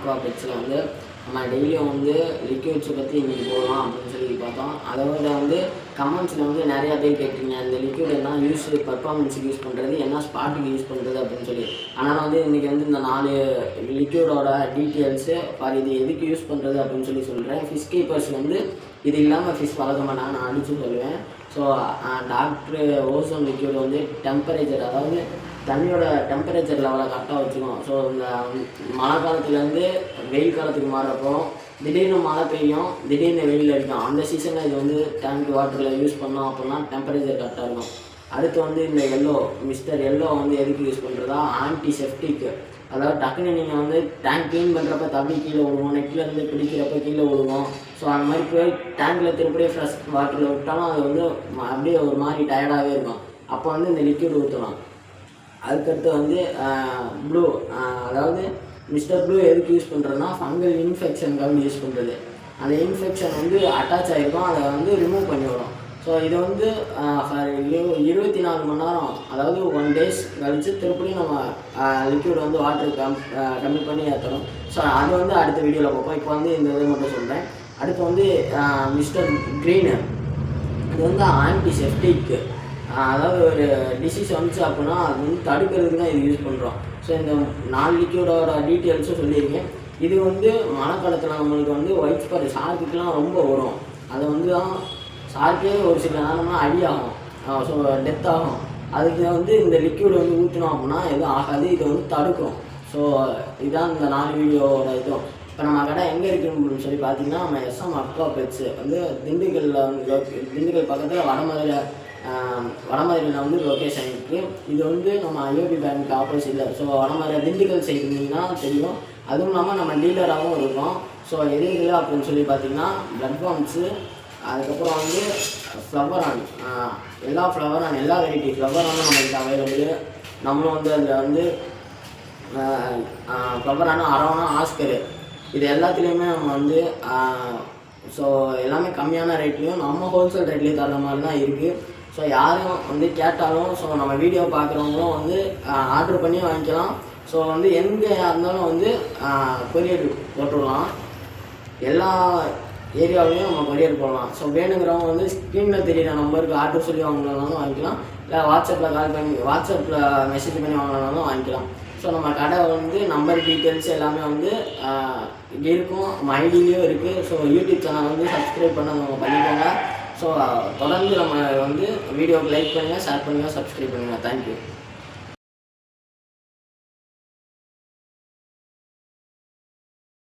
Aqua பெட்ஸில் வந்து நம்ம டெய்லியும் வந்து லிக்யூட்ஸை பற்றி இன்றைக்கி போடலாம் அப்படின்னு சொல்லி பார்த்தோம். அதோட வந்து கமெண்ட்ஸில் வந்து நிறையா பேர் கேட்டிங்க இந்த லிக்யூட் என்ன யூஸ் பர்ஃபார்மன்ஸுக்கு யூஸ் பண்ணுறது, என்ன ஸ்பாட்டுக்கு யூஸ் பண்ணுறது அப்படின்னு சொல்லி. அதனால் வந்து இன்றைக்கி வந்து இந்த 4 லிக்யூடோட டீட்டெயில்ஸு இது எதுக்கு யூஸ் பண்ணுறது அப்படின்னு சொல்லி சொல்கிறேன். ஃபிஷ் கீப்பர்ஸ் வந்து இது இல்லாமல் ஃபிஷ் வளர்க்க மாட்டாங்க, நான் அடித்து சொல்லுவேன். ஸோ டாக்டர் ஓசோன் லிக்யூட் வந்து டெம்பரேச்சர், அதாவது தண்ணியோட டெம்பரேச்சர் லெவலை கரெக்டாக வச்சுக்கணும். ஸோ இந்த மழை காலத்துலேருந்து வெயில் காலத்துக்கு மாறுறப்போ திடீர்னு மழை பெய்யும், திடீர்னு வெயில் அடிக்கும். அந்த சீசனில் இது வந்து டேங்க் வாட்டரில் யூஸ் பண்ணோம் அப்படின்னா டெம்பரேச்சர் கரெக்டாக இருக்கும். அடுத்து வந்து இந்த மிஸ்டர் எல்லோ வந்து எதுக்கு யூஸ் பண்ணுறதா, ஆன்டிசெப்டிக்கு. அதாவது டக்குன்னு நீங்கள் வந்து டேங்க் க்ளீன் பண்ணுறப்ப தப்பி கீழே விழுவோம், நெட்லேருந்து பிடிக்கிறப்ப கீழே விழுவோம். ஸோ அந்த மாதிரி போய் டேங்கில் திருப்படியே ஃப்ரெஷ் வாட்டரில் விட்டாலும் அது வந்து அப்படியே ஒரு மாதிரி டயர்டாகவே இருக்கும். அப்போ வந்து இந்த லிக்யூட் ஊற்றலாம். அதுக்கடுத்து வந்து ப்ளூ, அதாவது மிஸ்டர் ப்ளூ எதுக்கு யூஸ் பண்ணுறதுனா ஃபங்கல் இன்ஃபெக்ஷனுக்காக யூஸ் பண்ணுறது. அந்த இன்ஃபெக்ஷன் வந்து அட்டாச் ஆகிருக்கும், அதை வந்து ரிமூவ் பண்ணி விடும். ஸோ இதை வந்து 24 மணி நேரம், அதாவது 1 days கழித்து திருப்படியும் நம்ம லிக்யூட் வந்து வாட்டர் கம்மி பண்ணி ஏற்றணும். ஸோ அது வந்து அடுத்த வீடியோவில் பார்ப்போம். இப்போ வந்து இந்த இதை மட்டும் சொல்கிறேன். அடுத்து வந்து மிஸ்டர் க்ரீனு, இது வந்து ஆன்டிசெப்டிக்கு. அதாவது ஒரு டிசீஸ் வந்துச்சு அப்படின்னா அது வந்து தடுக்கிறதுக்கு தான் இது யூஸ் பண்ணுறோம். ஸோ இந்த 4 லிக்யூடோட டீட்டெயில்ஸும் சொல்லியிருக்கேன். இது வந்து மழை காலத்தில் நம்மளுக்கு வந்து ஒயிட் ஸ்பாட் ஷார்க்குக்கெலாம் ரொம்ப வரும். அதை வந்து தான் ஷார்க்கே ஒரு சில நேரம்னா அடி ஆகும், ஸோ டெத் ஆகும். அதுக்கு வந்து இந்த லிக்யூட் வந்து ஊற்றினோம் அப்படின்னா எதுவும் ஆகாது, இதை வந்து தடுக்கும். ஸோ இதுதான் இந்த 4 வீடியோவோட இதுவும். இப்போ நம்ம கடை எங்கே இருக்குன்னு சொல்லி பார்த்தீங்கன்னா, நம்ம எஸ்எம் அக்வா பெட்ஸு வந்து திண்டுக்கல்லில் வந்து திண்டுக்கல் பக்கத்தில் வடமதுரையில் வந்து லொக்கேஷன் இருக்குது. இது வந்து நம்ம ஐஓபி பேங்க் ஆப்போசிட்டில். ஸோ வடமதுரை திண்டுக்கல் சைடு இருந்தீங்கன்னா தெரியும். அதுவும் இல்லாமல் நம்ம டீலராகவும் இருக்கும். ஸோ எது இல்லை அப்படின்னு சொல்லி பார்த்தீங்கன்னா பிளட் பாம்ஸு, அதுக்கப்புறம் வந்து ஃப்ளவர் ஆன், எல்லா வெரைட்டி ஃப்ளவர் ஆனும் நம்மளுக்கு அவைலபிள். நம்மளும் வந்து அதில் வந்து ஃப்ளவர் ஆனும் அரோனா ஆஸ்கரு இது எல்லாத்துலேயுமே நம்ம வந்து ஸோ எல்லாமே கம்மியான ரேட்லேயும் நம்ம ஹோல்சேல் ரேட்லேயும் தர மாதிரி தான் இருக்குது. ஸோ யாரும் வந்து கேட்டாலும் ஸோ நம்ம வீடியோ பார்க்குறவங்களும் வந்து ஆர்டர் பண்ணி வாங்கிக்கலாம். ஸோ வந்து எங்கே இருந்தாலும் வந்து கொரியர் போட்டுடலாம், எல்லா ஏரியாவிலையும் நம்ம கொரியர் போடலாம். ஸோ வேணுங்கிறவங்க வந்து ஸ்க்ரீனில் தெரியிற நம்பருக்கு ஆர்டர் சொல்லி வாங்கினாலும் வாங்கிக்கலாம், இல்லை வாட்ஸ்அப்பில் மெசேஜ் பண்ணி வாங்கினாலும் வாங்கிக்கலாம். ஸோ நம்ம கடை வந்து நம்பர் டீட்டெயில்ஸ் எல்லாமே வந்து இருக்கும், நம்ம ஐடியிலையும் இருக்குது. ஸோ யூடியூப் சேனல் வந்து சப்ஸ்கிரைப் பண்ண நம்ம பண்ணிக்கோங்க. ஸோ தொடர்ந்து நம்ம வந்து வீடியோவுக்கு லைக் பண்ணுங்கள், ஷேர் பண்ணுங்கள், சப்ஸ்கிரைப் பண்ணுங்கள். தேங்க்யூ.